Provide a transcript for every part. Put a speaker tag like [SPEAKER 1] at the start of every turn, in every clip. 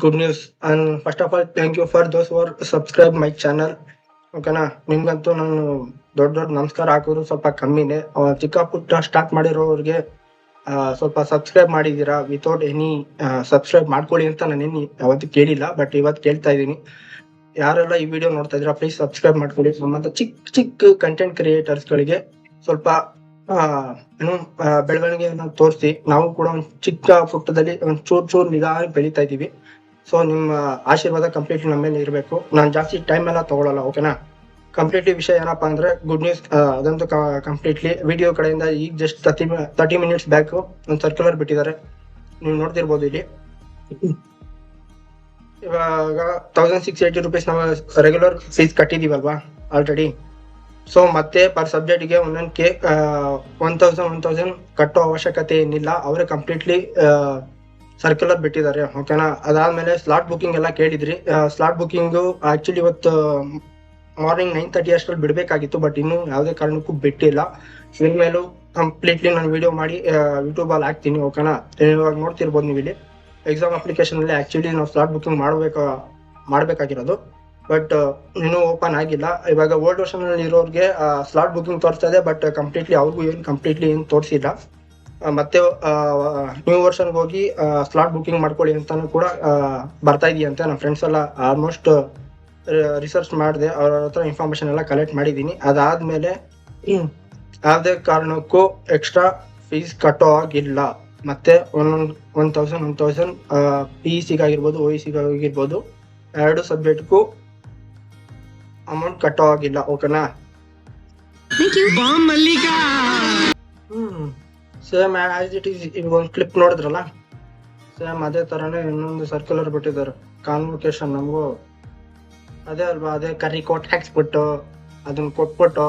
[SPEAKER 1] good news. And first of all, thank you for those who are subscribe my channel. ಓಕೆನಾ, ನಿಮ್ಗಂತೂ ನಾನು ದೊಡ್ಡ ನಮಸ್ಕಾರ ಹಾಕೋರು ಸ್ವಲ್ಪ ಕಮ್ಮಿನೇ. ಚಿಕ್ಕ ಪುಟ್ಟ ಸ್ಟಾರ್ಟ್ ಮಾಡಿರೋರಿಗೆ ಸ್ವಲ್ಪ ಸಬ್ಸ್ಕ್ರೈಬ್ ಮಾಡಿದ್ದೀರಾ. ವಿತೌಟ್ ಎನಿ ಸಬ್ಸ್ಕ್ರೈಬ್ ಮಾಡ್ಕೊಳ್ಳಿ ಅಂತ ನಾನೇನು ಯಾವತ್ತೂ ಕೇಳಿಲ್ಲ, ಬಟ್ ಇವತ್ತು ಕೇಳ್ತಾ ಇದ್ದೀನಿ. ಯಾರೆಲ್ಲ ಈ ವಿಡಿಯೋ ನೋಡ್ತಾ ಇದ್ದೀರಾ, ಪ್ಲೀಸ್ ಸಬ್ಸ್ಕ್ರೈಬ್ ಮಾಡ್ಕೊಳ್ಳಿ. ನಮ್ಮಂತ ಚಿಕ್ಕ ಚಿಕ್ಕ ಕಂಟೆಂಟ್ ಕ್ರಿಯೇಟರ್ಸ್ಗಳಿಗೆ ಸ್ವಲ್ಪ ಏನು ಬೆಳವಣಿಗೆಯನ್ನು ತೋರಿಸಿ ನಾವು ಕೂಡ ಒಂದು ಚಿಕ್ಕ ಪುಟ್ಟದಲ್ಲಿ ಒಂದು ಚೂರು ನಿಧಾನ ಬೆಳೀತಾ ಇದ್ದೀವಿ. ಸೊ ನಿಮ್ಮ ಆಶೀರ್ವಾದ ಕಂಪ್ಲೀಟ್ಲಿ ನಮ್ಮ ಮೇಲೆ ಇರಬೇಕು. ನಾನು ಜಾಸ್ತಿ ಟೈಮ್ ಎಲ್ಲ ತಗೊಳ್ಳಲ್ಲ, ಓಕೆನಾ. ಕಂಪ್ಲೀಟ್ಲಿ ವಿಷಯ ಏನಪ್ಪಾ ಅಂದ್ರೆ ಗುಡ್ ನ್ಯೂಸ್. ಅದಂತೂ ಕಂಪ್ಲೀಟ್ಲಿ ವಿಡಿಯೋ ಕಡೆಯಿಂದ ಈಗ ಜಸ್ಟ್ 30 ಮಿನಿಟ್ಸ್ ಬ್ಯಾಕ್ ಒಂದು ಸರ್ಕ್ಯುಲರ್ ಬಿಟ್ಟಿದ್ದಾರೆ, ನೀವು ನೋಡ್ತಿರ್ಬೋದು ಇಲ್ಲಿ. ಇವಾಗ 1680 ರೂಪೀಸ್ ನಾವು ರೆಗ್ಯುಲರ್ ಫೀಸ್ ಕಟ್ಟಿದೀವಲ್ವಾ ಆಲ್ರೆಡಿ. ಸೊ ಮತ್ತೆ ಪರ್ ಸಬ್ಜೆಕ್ಟ್ಗೆ ಒಂದೊಂದಕ್ಕೆ 1000 ಕಟ್ಟೋ ಅವಶ್ಯಕತೆ ಏನಿಲ್ಲ. ಅವರೇ ಕಂಪ್ಲೀಟ್ಲಿ ಸರ್ಕ್ಯುಲರ್ ಬಿಟ್ಟಿದ್ದಾರೆ, ಓಕೆನಾ. ಅದಾದ್ಮೇಲೆ ಸ್ಲಾಟ್ ಬುಕಿಂಗ್ ಎಲ್ಲ ಕೇಳಿದ್ರಿ. ಸ್ಲಾಟ್ ಬುಕಿಂಗು ಆಕ್ಚುಲಿ ಇವತ್ತು ಮಾರ್ನಿಂಗ್ 9:30 ಅಷ್ಟರಲ್ಲಿ ಬಿಡಬೇಕಾಗಿತ್ತು, ಬಟ್ ಇನ್ನೂ ಯಾವುದೇ ಕಾರಣಕ್ಕೂ ಬಿಟ್ಟಿಲ್ಲ. ಇನ್ಮೇಲೂ ಕಂಪ್ಲೀಟ್ಲಿ ನಾನು ವಿಡಿಯೋ ಮಾಡಿ ಯೂಟ್ಯೂಬಲ್ಲಿ ಹಾಕ್ತೀನಿ, ಓಕೆನಾ. ಇವಾಗ ನೋಡ್ತಿರ್ಬೋದು ನೀವು ಇಲ್ಲಿ ಎಕ್ಸಾಮ್ ಅಪ್ಲಿಕೇಶನ್ ಅಲ್ಲಿ ಆಕ್ಚುಲಿ ನಾವು ಸ್ಲಾಟ್ ಬುಕಿಂಗ್ ಮಾಡಬೇಕಾಗಿರೋದು, ಬಟ್ ಇನ್ನೂ ಓಪನ್ ಆಗಿಲ್ಲ. ಇವಾಗ ಓಲ್ಡ್ ವರ್ಷನ್ ಅಲ್ಲಿ ಇರೋರಿಗೆ ಸ್ಲಾಟ್ ಬುಕಿಂಗ್ ತೋರಿಸ್ತಾ ಇದೆ, ಬಟ್ ಕಂಪ್ಲೀಟ್ಲಿ ಅವ್ರಿಗೂ ಏನು ತೋರಿಸಿಲ್ಲ. ಮತ್ತೆ ನ್ಯೂ ವರ್ಷನ್ಗೆ ಹೋಗಿ ಸ್ಲಾಟ್ ಬುಕಿಂಗ್ ಮಾಡ್ಕೊಳ್ಳಿ ಅಂತಾನು ಕೂಡ ಬರ್ತಾ ಇದೆಯಂತೆ. ನಮ್ಮ ಫ್ರೆಂಡ್ಸ್ ಎಲ್ಲ ಆಲ್ಮೋಸ್ಟ್ ರಿಸರ್ಚ್ ಮಾಡಿದೆ, ಅವ್ರ ಹತ್ರ ಇನ್ಫಾರ್ಮೇಶನ್ ಎಲ್ಲ ಕಲೆಕ್ಟ್ ಮಾಡಿದ್ದೀನಿ. ಅದಾದ್ಮೇಲೆ ಯಾವುದೇ ಕಾರಣಕ್ಕೂ ಎಕ್ಸ್ಟ್ರಾ ಫೀಸ್ ಕಟ್ಟೋ ಆಗಿಲ್ಲ. ಮತ್ತೆ 1000 PEC-ಗಾಗಿರ್ಬೋದು OEC-ಗಾಗಿರ್ಬೋದು ಎರಡು ಸಬ್ಜೆಕ್ಟ್ಗೂ ಅಮೌಂಟ್ ಕಟ್ಟೋ ಆಗಿಲ್ಲ, ಓಕೆನಾ. Same as it is. ಈಗ ಒಂದು ಕ್ಲಿಪ್ ನೋಡಿದ್ರಲ್ಲ, ಸೇಮ್ ಅದೇ ತರನೇ ಇನ್ನೊಂದು ಸರ್ಕ್ಯುಲರ್ ಬಿಟ್ಟಿದ್ದಾರೆ. ಕಾನ್ವೊಕೇಶನ್ ನಮಗೂ ಅದೇ ಅಲ್ವಾ, ಅದೇ ಕರಿ ಕೋಟ್ ಹಾಕ್ಸ್ಬಿಟ್ಟು ಅದನ್ನ ಕೊಟ್ಬಿಟ್ಟು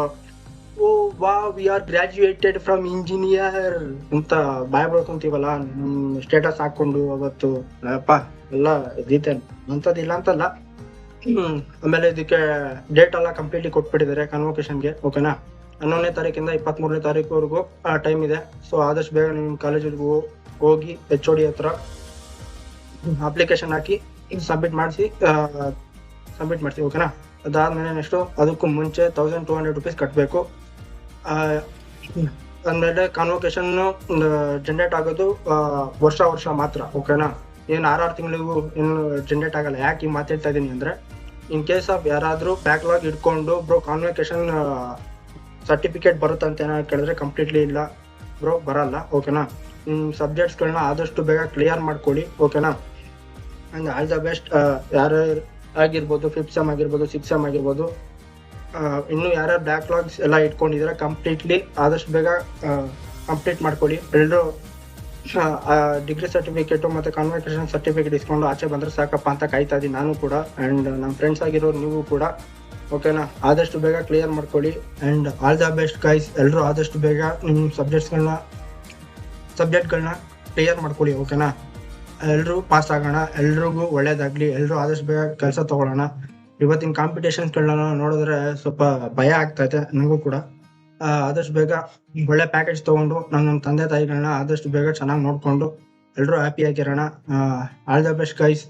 [SPEAKER 1] ಓ ವಾ we are graduated from engineer ಅಂತ ಬಾಯ್ ಬಳ್ಕೊಂತೀವಲ್ಲ, ಸ್ಟೇಟಸ್ ಹಾಕೊಂಡು ಅವತ್ತು ಅಪ್ಪ ಎಲ್ಲ ಇದ್ದೀತೆ ಅಂತದಿಲ್ಲ ಅಂತಲ್ಲ. ಆಮೇಲೆ ಇದಕ್ಕೆ ಡೇಟ್ ಎಲ್ಲ ಕಂಪ್ಲೀಟ್ಲಿ ಕೊಟ್ಬಿಟ್ಟಿದ್ದಾರೆ ಕಾನ್ವೊಕೇಶನ್ಗೆ, ಓಕೆನಾ. 11ನೇ ತಾರೀಕಿಂದ 23ನೇ ತಾರೀಕುವರೆಗೂ ಟೈಮ್ ಇದೆ. ಸೊ ಆದಷ್ಟು ಬೇಗ ನಿಮ್ಮ ಕಾಲೇಜಿಗೆ ಹೋಗಿ HOD ಹತ್ರ ಅಪ್ಲಿಕೇಶನ್ ಹಾಕಿ ಸಬ್ಮಿಟ್ ಮಾಡಿಸಿ, ಓಕೆನಾ. ಅದಾದ್ಮೇಲೆ ನೆಕ್ಸ್ಟು ಅದಕ್ಕೂ ಮುಂಚೆ 1200 ರೂಪೀಸ್ ಕಟ್ಟಬೇಕು. ಆಮೇಲೆ ಕಾನ್ವೊಕೇಶನ್ ಜನರೇಟ್ ಆಗೋದು ವರ್ಷ ಮಾತ್ರ, ಓಕೆನಾ. ಏನು 6 ತಿಂಗಳಿಗೂ ಏನು ಜನರೇಟ್ ಆಗಲ್ಲ. ಯಾಕೆ ಈಗ ಮಾತಾಡ್ತಾ ಇದ್ದೀನಿ ಅಂದ್ರೆ, ಇನ್ ಕೇಸ್ ಆಫ್ ಯಾರಾದರೂ ಬ್ಯಾಕ್ಲಾಗ್ ಇಟ್ಕೊಂಡು ಬ್ರೋ ಕಾನ್ವೊಕೇಶನ್ ಸರ್ಟಿಫಿಕೇಟ್ ಬರುತ್ತಂತ ಏನಾದ್ರು ಕೇಳಿದ್ರೆ ಕಂಪ್ಲೀಟ್ಲಿ ಇಲ್ಲ ಬ್ರೋ, ಬರಲ್ಲ, ಓಕೆನಾ. ಸಬ್ಜೆಕ್ಟ್ಸ್ಗಳನ್ನ ಆದಷ್ಟು ಬೇಗ ಕ್ಲಿಯರ್ ಮಾಡ್ಕೊಳ್ಳಿ, ಓಕೆನಾ. And all the best. ಯಾರು ಆಗಿರ್ಬೋದು 5th ಸೆಮ್ ಆಗಿರ್ಬೋದು 6th ಸೆಮ್ ಆಗಿರ್ಬೋದು, ಇನ್ನು ಯಾರ್ಯಾರು ಬ್ಯಾಕ್ಲಾಗ್ಸ್ ಎಲ್ಲ ಇಟ್ಕೊಂಡಿದ್ರೆ ಕಂಪ್ಲೀಟ್ಲಿ ಆದಷ್ಟು ಬೇಗ ಕಂಪ್ಲೀಟ್ ಮಾಡ್ಕೊಳ್ಳಿ. ಎಲ್ಲರೂ ಡಿಗ್ರಿ ಸರ್ಟಿಫಿಕೇಟು ಮತ್ತು ಕಾನ್ವೊಕೇಶನ್ ಸರ್ಟಿಫಿಕೇಟ್ ಇಸ್ಕೊಂಡು ಆಚೆ ಬಂದರೆ ಸಾಕಪ್ಪ ಅಂತ ಕಾಯ್ತಾ ಇದ್ದೀನಿ ನಾನು ಕೂಡ, ಆ್ಯಂಡ್ ನಮ್ಮ ಫ್ರೆಂಡ್ಸ್ ಆಗಿರೋರು ನೀವು ಕೂಡ, ಓಕೆನಾ. ಆದಷ್ಟು ಬೇಗ ಕ್ಲಿಯರ್ ಮಾಡ್ಕೊಳ್ಳಿ. And all the best guys. ಎಲ್ಲರೂ ಆದಷ್ಟು ಬೇಗ ನಿಮ್ಮ ಸಬ್ಜೆಕ್ಟ್ಗಳನ್ನ ಕ್ಲಿಯರ್ ಮಾಡ್ಕೊಳ್ಳಿ, ಓಕೆನಾ. ಎಲ್ಲರೂ ಪಾಸ್ ಆಗೋಣ, ಎಲ್ರಿಗೂ ಒಳ್ಳೇದಾಗಲಿ. ಎಲ್ಲರೂ ಆದಷ್ಟು ಬೇಗ ಕೆಲಸ ತೊಗೊಳ್ಳೋಣ. ಇವತ್ತಿನ ಕಾಂಪಿಟೇಷನ್ಸ್ಗಳನ್ನ ನೋಡಿದ್ರೆ ಸ್ವಲ್ಪ ಭಯ ಆಗ್ತೈತೆ ನನಗೂ ಕೂಡ. ಆದಷ್ಟು ಬೇಗ ಒಳ್ಳೆ ಪ್ಯಾಕೇಜ್ ತೊಗೊಂಡು ನಮ್ಮ ತಂದೆ ತಾಯಿಗಳನ್ನ ಆದಷ್ಟು ಬೇಗ ಚೆನ್ನಾಗಿ ನೋಡಿಕೊಂಡು ಎಲ್ಲರೂ ಹ್ಯಾಪಿಯಾಗಿರೋಣ. All the best guys.